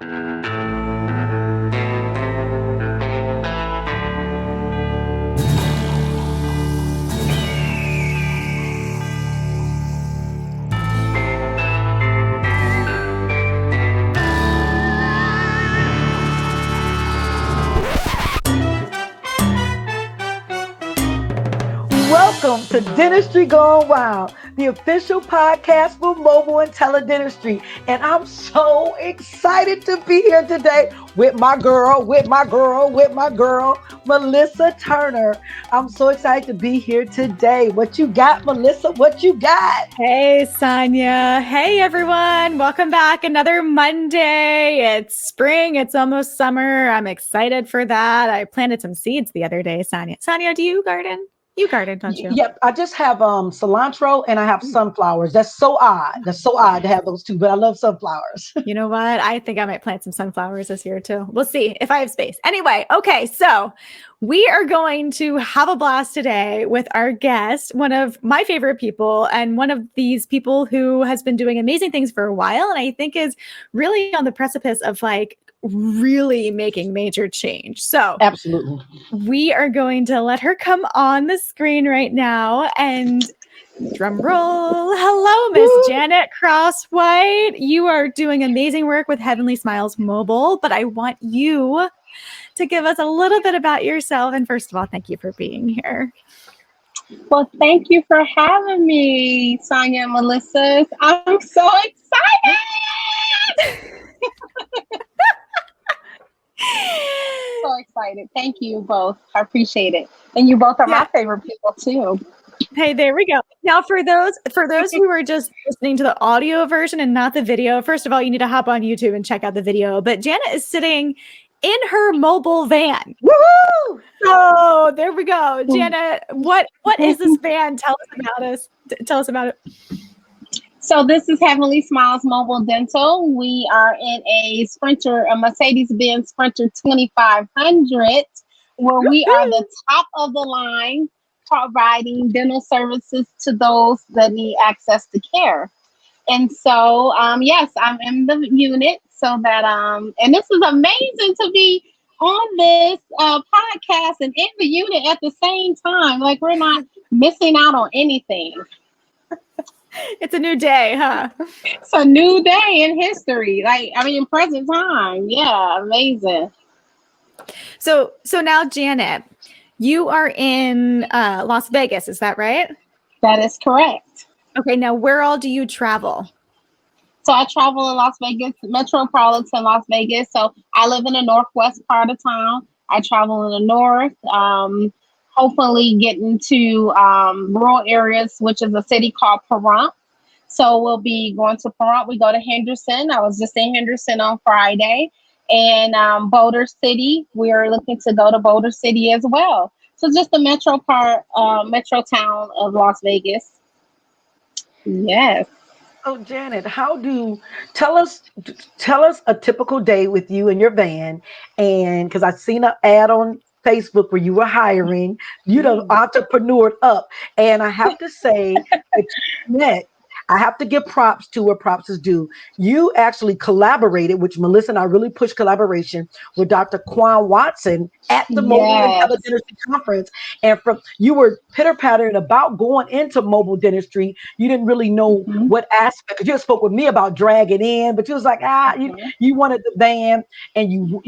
Welcome to Dentistry Gone Wild, the official podcast for mobile and teledentistry. And I'm so excited to be here today with my girl, Melissa Turner. I'm so excited to be here today. What you got, Melissa? What you got? Hey, Sonya. Hey, everyone. Welcome back. Another Monday. It's spring. It's almost summer. I'm excited for that. I planted some seeds the other day, Sonya. Sonya, do you garden? You garden, don't you? Yep, I just have cilantro and I have sunflowers. That's so odd. That's so odd to have those two, but I love sunflowers. You know what? I think I might plant some sunflowers this year too. We'll see if I have space. Anyway, okay, so we are going to have a blast today with our guest, one of my favorite people, and one of these people who has been doing amazing things for a while, and I think is really on the precipice of really making major change. So absolutely, we are going to let her come on the screen right now, and drum roll. Hello, Miss Janet Crosswhite. You are doing amazing work with Heavenly Smiles Mobile, but I want you to give us a little bit about yourself. And first of all, thank you for being here. Well, thank you for having me, Sonya and Melissa. I'm so excited. So excited. Thank you both. I appreciate it. And you both are my favorite people too. Hey, there we go. Now, for those who are just listening to the audio version and not the video, first of all, you need to hop on YouTube and check out the video. But Janet is sitting in her mobile van. Woohoo! Oh, there we go. Janet, what is this van? Tell us about it. So this is Heavenly Smiles Mobile Dental. We are in a Mercedes-Benz Sprinter 2500, where we are the top of the line, providing dental services to those that need access to care. And so, yes, I'm in the unit so that, and this is amazing to be on this podcast and in the unit at the same time. Like, we're not missing out on anything. It's a new day, huh? It's a new day in history. In present time. Yeah, amazing. So now, Janet, you are in Las Vegas, is that right? That is correct. Okay, now where all do you travel? So I travel in Las Vegas, metropolitan Las Vegas. So I live in the northwest part of town. I travel in the north, hopefully getting to rural areas, which is a city called Pahrump. So we'll be going to Pahrump. We go to Henderson. I was just in Henderson on Friday. And Boulder City, we're looking to go to Boulder City as well. So just the metro town of Las Vegas. Yes. So Janet, tell us a typical day with you and your van, and because I've seen an ad on Facebook where you were hiring, you know, entrepreneured up, and I have to say, I have to give props to where props is due. You actually collaborated, which Melissa and I really pushed collaboration with Dr. Quan Watson at the Mobile and Teledentistry Conference. And you were pitter-pattering about going into mobile dentistry. You didn't really know what aspect. You just spoke with me about dragging in, but you was like, you wanted the van, and you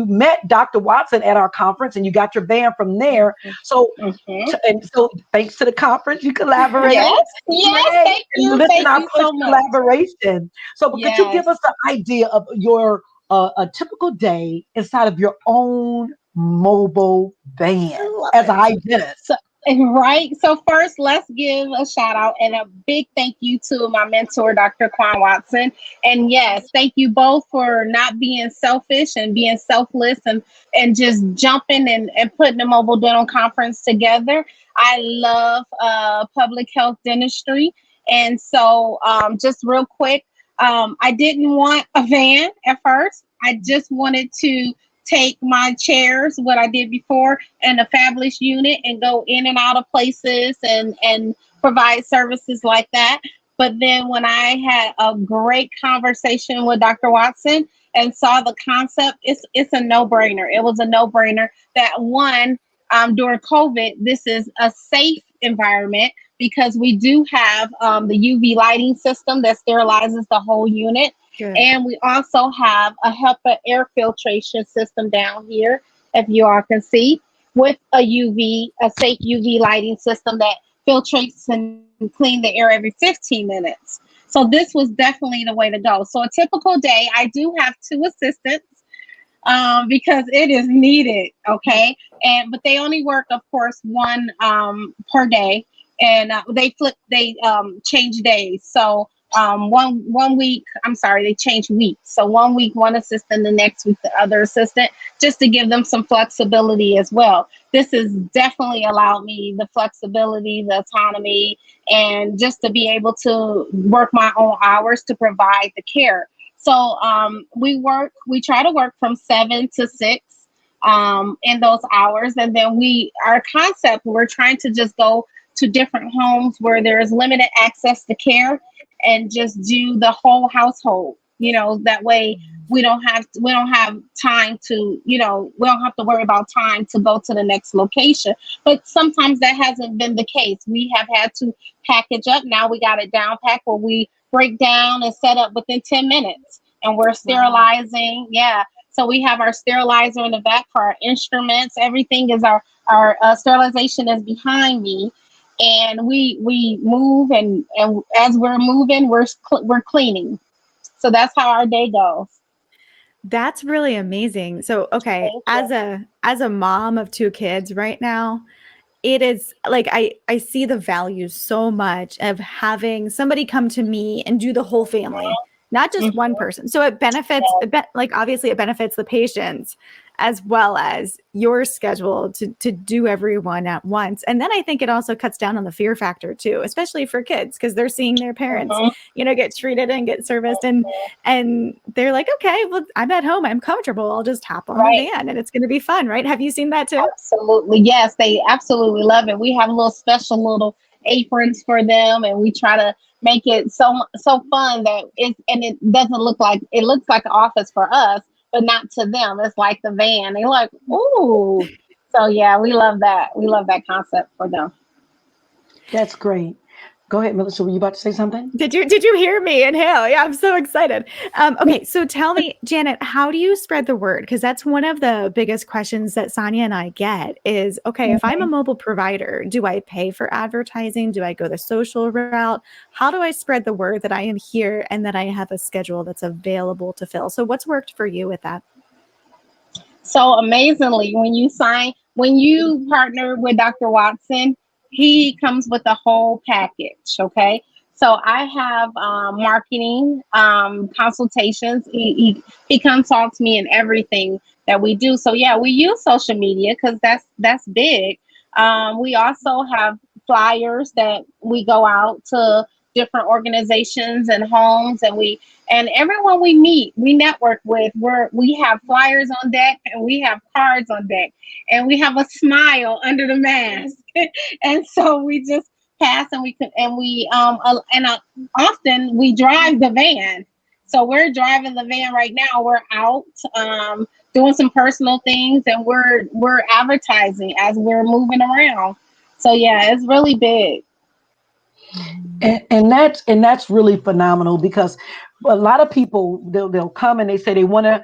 met Dr. Watson at our conference, and you got your van from there. So, so thanks to the conference, you collaborated. Yes, thank you. Thank you so much. Collaboration. So, could you give us the idea of your a typical day inside of your own mobile van as a hygienist? Right. So first, let's give a shout out and a big thank you to my mentor, Dr. Quan Watson. And yes, thank you both for not being selfish and being selfless and just jumping and putting the Mobile Dental Conference together. I love public health dentistry. And so just real quick, I didn't want a van at first. I just wanted to take my chairs, what I did before, and a fabulous unit and go in and out of places and provide services like that. But then when I had a great conversation with Dr. Watson and saw the concept, it's a no brainer. It was a no brainer that one, during COVID, this is a safe environment because we do have the UV lighting system that sterilizes the whole unit. Good. And we also have a HEPA air filtration system down here, if you all can see, with a safe UV lighting system that filtrates and clean the air every 15 minutes. So this was definitely the way to go. So a typical day, I do have two assistants because it is needed. Okay, and but they only work, of course, one per day, and they change days. So one week, I'm sorry, they change weeks. So one week one assistant, the next week the other assistant, just to give them some flexibility as well. This has definitely allowed me the flexibility, the autonomy, and just to be able to work my own hours to provide the care. So we try to work from 7 to 6 in those hours. And then our concept, we're trying to just go to different homes where there's limited access to care and just do the whole household. That way we don't have time to, we don't have to worry about time to go to the next location. But sometimes that hasn't been the case. We have had to package up. Now we got it down packed where we break down and set up within 10 minutes. And we're sterilizing. Yeah. So we have our sterilizer in the back for our instruments. Everything is our sterilization is behind me. And we move, and as we're moving, we're cleaning. So that's how our day goes. That's really amazing. So, okay, Thank you. as a mom of two kids right now, it is like I see the value so much of having somebody come to me and do the whole family, not just one Mhm. person. So it benefits, like obviously it benefits the patients as well as your schedule to do everyone at once. And then I think it also cuts down on the fear factor too, especially for kids, because they're seeing their parents, Mhm. get treated and get serviced, and they're like, okay, well, I'm at home, I'm comfortable, I'll just hop on the Right. van and it's going to be fun, right? Have you seen that too? Absolutely. Yes, they absolutely love it. We have little special little aprons for them, and we try to make it so fun that it doesn't look like it looks like an office for us, but not to them. It's like the van. They're like, ooh. So yeah, we love that. We love that concept for them. That's great. Go ahead, Melissa. Were you about to say something? Did you hear me inhale? Yeah, I'm so excited. Okay, so tell me, Janet, how do you spread the word? Because that's one of the biggest questions that Sonya and I get is, okay, if I'm a mobile provider, do I pay for advertising? Do I go the social route? How do I spread the word that I am here and that I have a schedule that's available to fill? So what's worked for you with that? So amazingly, when you partner with Dr. Watson, he comes with a whole package. Okay. So I have marketing consultations. He consults me in everything that we do. So yeah, we use social media because that's big. We also have flyers that we go out to different organizations and homes, and everyone we meet, we network with, we have flyers on deck and we have cards on deck and we have a smile under the mask. And so we just pass, and often we drive the van. So we're driving the van right now. We're out doing some personal things, and we're advertising as we're moving around. So yeah, it's really big. And that's really phenomenal because a lot of people they'll come and they say they want to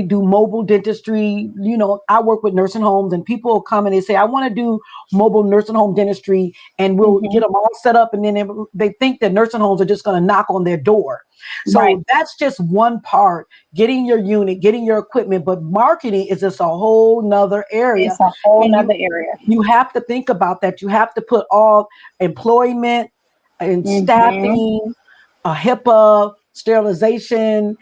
do mobile dentistry. I work with nursing homes, and people will come and they say I want to do mobile nursing home dentistry, and we'll get Hmm. them all set up, and then they think that nursing homes are just going to knock on their door. Right. So that's just one part, getting your unit, getting your equipment, but marketing is just a whole nother area. It's a whole And nother you area. you have to think about that. You have to put all employment and Hmm. staffing, HIPAA, sterilization,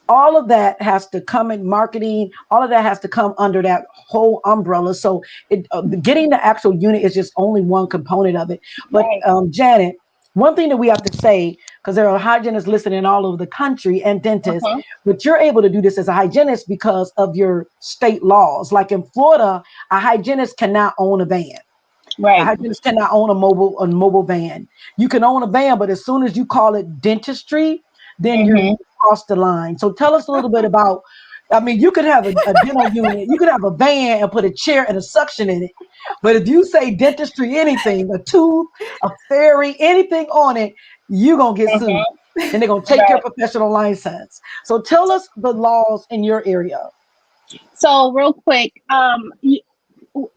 all of that has to come in marketing. All of that has to come under that whole umbrella. So getting the actual unit is just only one component of it. But Right. Janet, one thing that we have to say, because there are hygienists listening all over the country and dentists, Uh-huh. but you're able to do this as a hygienist because of your state laws. Like in Florida, a hygienist cannot own a van. The Right. hygienist cannot own a mobile van. You can own a van, but as soon as you call it dentistry, then you're Mm-hmm. across the line. So tell us a little bit about. I mean, you could have a dental unit, you could have a van and put a chair and a suction in it, but if you say dentistry, anything, a tooth, a fairy, anything on it, you're gonna get sued, Mm-hmm. and they're gonna take your Right. professional license. So tell us the laws in your area. So real quick,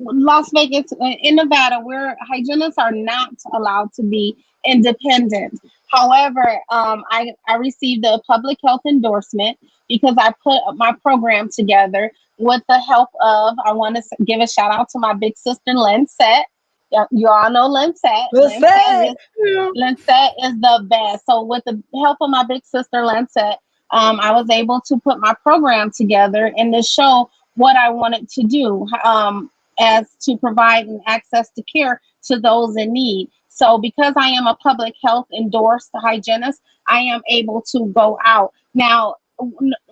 Las Vegas, in Nevada, where hygienists are not allowed to be independent. However, I received a public health endorsement because I put my program together with the help of, I want to give a shout out to my big sister, Linsette. Yeah, you all know Linsette. Let's say, Linsette is the best. So with the help of my big sister, Linsette, I was able to put my program together and to show what I wanted to do. As to provide an access to care to those in need. So because I am a public health endorsed hygienist, I am able to go out. Now,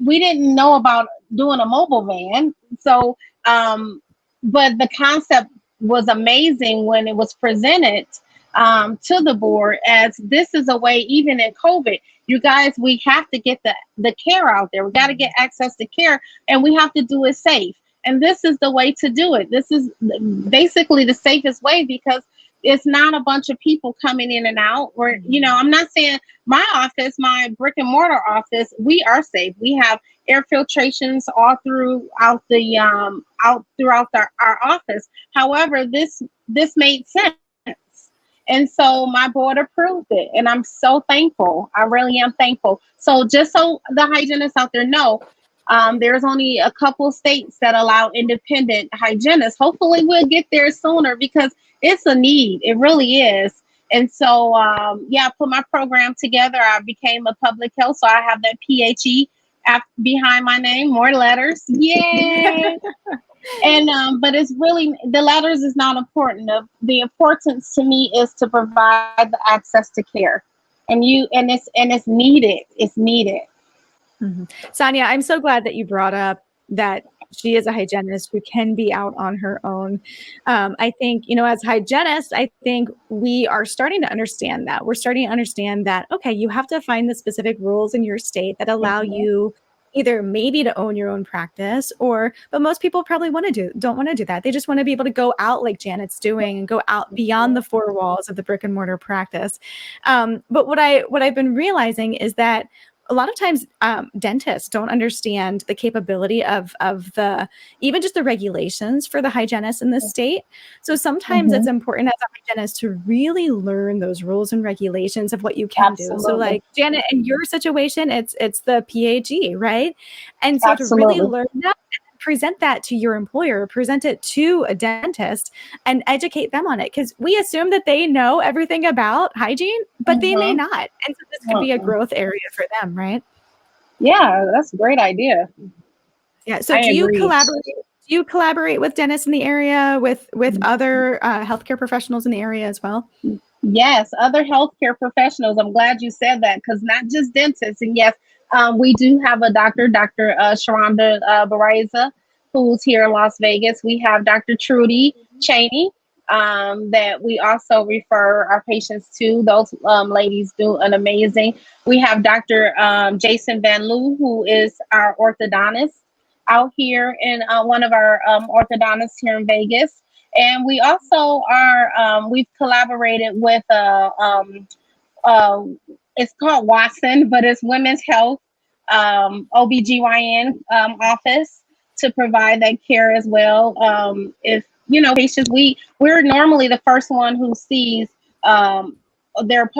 we didn't know about doing a mobile van. So, but the concept was amazing when it was presented to the board as this is a way, even in COVID, you guys, we have to get the care out there. We got to get access to care and we have to do it safe. And this is the way to do it. This is basically the safest way because it's not a bunch of people coming in and out. Or, I'm not saying my office, my brick and mortar office, we are safe. We have air filtrations all throughout the out throughout our office. However, this made sense. And so my board approved it. And I'm so thankful. I really am thankful. So just so the hygienists out there know, there's only a couple states that allow independent hygienists. Hopefully, we'll get there sooner because it's a need. It really is. And so, I put my program together. I became a public health, so I have that PHE behind my name. More letters, yay! And but it's really the letters is not important. The importance to me is to provide the access to care, and it's needed. It's needed. Mhm. Sonya, I'm so glad that you brought up that she is a hygienist who can be out on her own. I think, as hygienists, I think we are starting to understand that. We're starting to understand that, okay, you have to find the specific rules in your state that allow Mhm. you either maybe to own your own practice but most people probably don't want to do that. They just want to be able to go out like Janet's doing and go out beyond the four walls of the brick and mortar practice. But what I've been realizing is that a lot of times dentists don't understand the capability of the even just the regulations for the hygienists in this state. So sometimes it's Mhm. important as a hygienist to really learn those rules and regulations of what you can do. So Absolutely. like Janet, in your situation, it's the PAG, right? And so to really Absolutely. learn that, present that to your employer, present it to a dentist and educate them on it. Because we assume that they know everything about hygiene, but they may Mhm. not. And so this could be a Mm-mm. growth area for them, right? Yeah, that's a great idea. Yeah. So I do you agree. collaborate? Do you collaborate with dentists in the area, with other healthcare professionals in the area as well? Yes, other healthcare professionals. I'm glad you said that because not just dentists. And yes, we do have a doctor, Dr. Sharonda Bareza, who's here in Las Vegas. We have Dr. Trudy Cheney that we also refer our patients to. Those ladies do an amazing. We have Dr. Jason Van Loo, who is our orthodontist out here in one of our orthodontists here in Vegas. And we also are, we've collaborated with, uh, it's called Watson, but it's Women's Health OBGYN office to provide that care as well. If, patients, we're normally the first one who sees their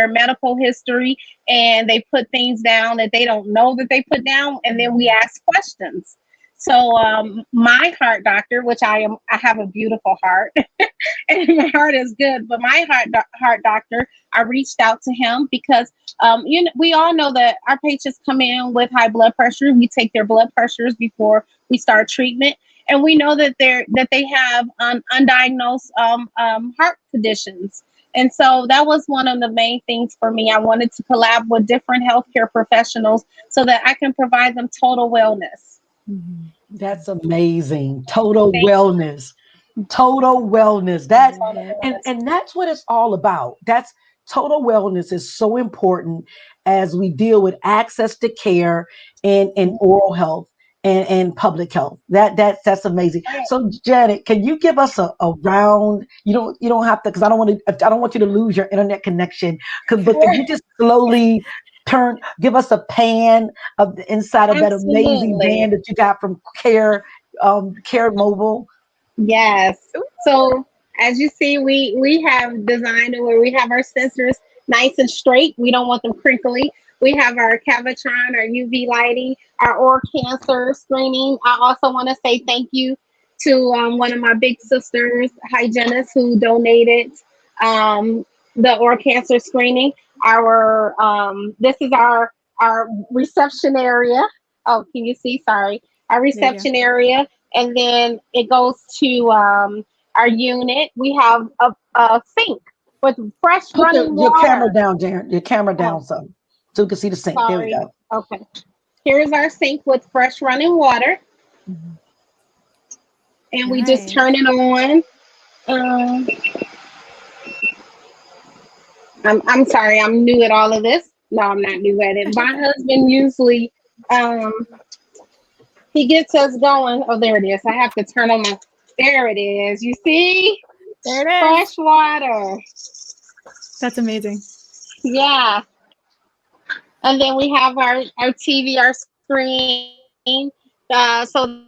medical history, and they put things down that they don't know that they put down, and then we ask questions. So my heart doctor, which I have a beautiful heart, and my heart is good. But my heart doctor, I reached out to him because we all know that our patients come in with high blood pressure. We take their blood pressures before we start treatment, and we know that they have undiagnosed heart conditions. And so that was one of the main things for me. I wanted to collab with different healthcare professionals so that I can provide them total wellness. Mhm. that's amazing. Total Thank wellness. Total wellness. That's Mhm. and that's what it's all about. That's total wellness is so important as we deal with access to care and oral health and public health. That's amazing. So Janet, can you give us a round? You don't have to because I don't want you to lose your internet connection. But could you just slowly give us a pan of the inside of that amazing Absolutely. van that you got from Care Mobile? Yes. So as you see, we have designed it where we have our sensors nice and straight. We don't want them crinkly. We have our Cavitron, our UV lighting, our oral cancer screening. I also want to say thank you to one of my big sisters, hygienist, who donated um, the oral cancer screening. Our this is our reception area. Oh, can you see? Sorry, our There you go. reception area, and then it goes to our unit. We have a sink with fresh Put running your camera water. down, Jared. Your camera down Oh, some, so we can see the sink. There we sorry. go. Okay. Here's our sink with fresh running water, Mhm. and we just turn Nice. it on. Um, I'm sorry, I'm new at all of this. No, I'm not new at it. My husband usually um, he gets us going. Oh, there it is. I have to turn on my. There it is. You see, There it is. fresh water. That's amazing. Yeah, and then we have our TV, our screen, so that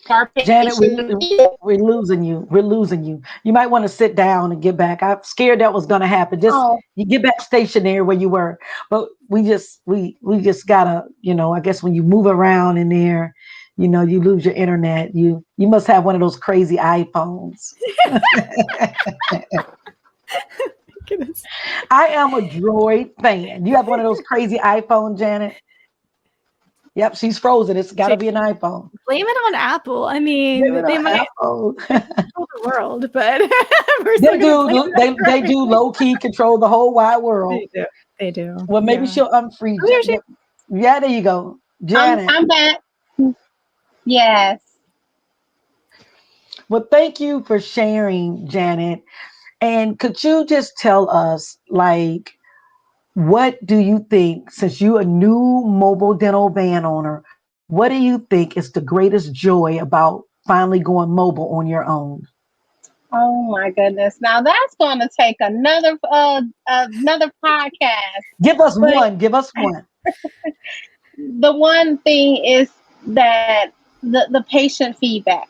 our Janet, patients. we're losing you. We're losing you. You might want to sit down and get back. I'm scared that was going to happen. Just Oh, you get back stationary where you were. But we just gotta. I guess when you move around in there, you lose your internet. You must have one of those crazy iPhones. Goodness. I am a Droid fan. You have one of those crazy iPhone, Janet? Yep, she's frozen. It's got to Jake, be an iPhone. blame it on Apple. I Blame mean, it they on might Apple. control the world, but we're still They gonna blame do. it They on do Droid. low key control the whole wide world. They do. They do. Well, maybe Yeah. she'll unfree. Oh, there she. Yep. Yeah, there you go, I'm Janet. I'm back. Yes. Well, thank you for sharing, Janet. And could you just tell us, like, what do you think, since you a new mobile dental van owner, what do you think is the greatest joy about finally going mobile on your own? Oh my goodness. Now that's going to take another podcast. Give us But one. Give us one. the one thing is that the patient feedback.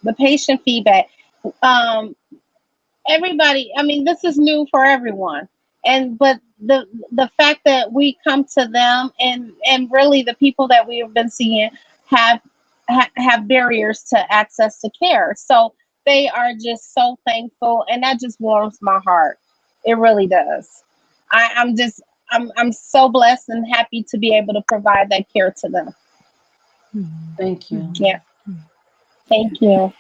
The patient feedback. Um, everybody. I mean, this is new for everyone, and but the fact that we come to them and really the people that we have been seeing have have barriers to access to care, so they are just so thankful, and that just warms my heart. It really does. I'm just I'm so blessed and happy to be able to provide that care to them. Mhm. Thank you. Mhm. Yeah, Mhm. Yeah. thank you.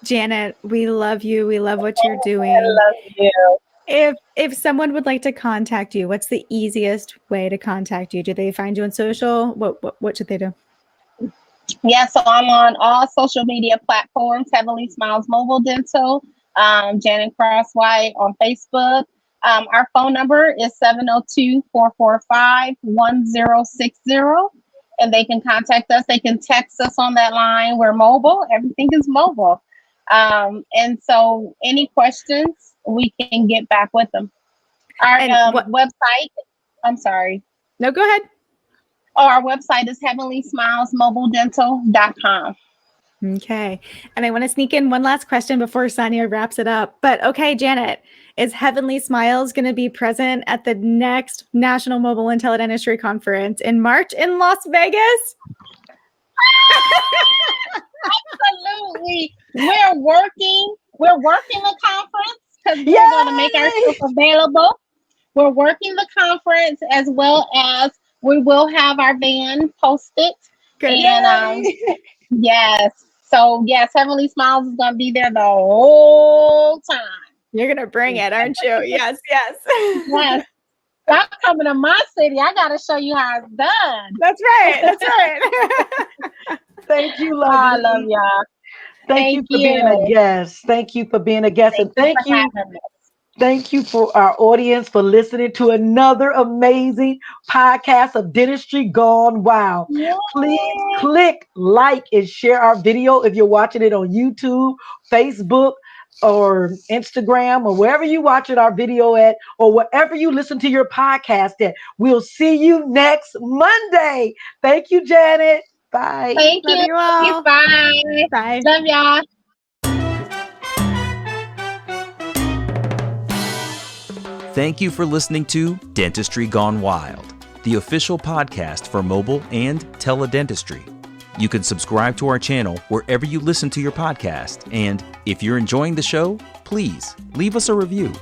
Janet, we love you. We love what you're I doing. love you. If someone would like to contact you, what's the easiest way to contact you? Do they find you on social? What should they do? Yeah, so I'm on all social media platforms, Heavenly Smiles Mobile Dental, Janet Crosswhite on Facebook. Our phone number is 702-445-1060. And they can contact us. They can text us on that line. We're mobile. Everything is mobile. And so any questions, we can get back with them. Our And what? website, I'm sorry. No, go ahead. Oh, our website is heavenlysmilesmobiledental.com. Okay. And I want to sneak in one last question before Sonia wraps it up. But okay, Janet, is Heavenly Smiles going to be present at the next National Mobile and Teledentistry Conference in March in Las Vegas? Absolutely. We're working the conference because we're going to make Yay! ourselves available. We're working the conference as well as we will have our van posted. Good. And Yay! yes. So yes, Heavenly Smiles is gonna be there the whole time. You're going to bring it, aren't you? Yes, yes. Yes. Y'all coming to my city. I gotta show you how it's done. That's right. That's right. Thank you, I love lovely. y'all. Thank you Thank for being a you. guest. Thank you for being a guest. Thank And you thank for you. having me. Thank you for our audience for listening to another amazing podcast of Dentistry Gone Wild. Please Yay. click like and share our video if you're watching it on YouTube, Facebook, or Instagram, or wherever you watching our video at, or wherever you listen to your podcast at. We'll see you next Monday. Thank you, Janet. Bye. Thank Love you. you all. Bye. Bye. Love y'all. Thank you for listening to Dentistry Gone Wild, the official podcast for mobile and teledentistry. You can subscribe to our channel wherever you listen to your podcast, and if you're enjoying the show, please leave us a review.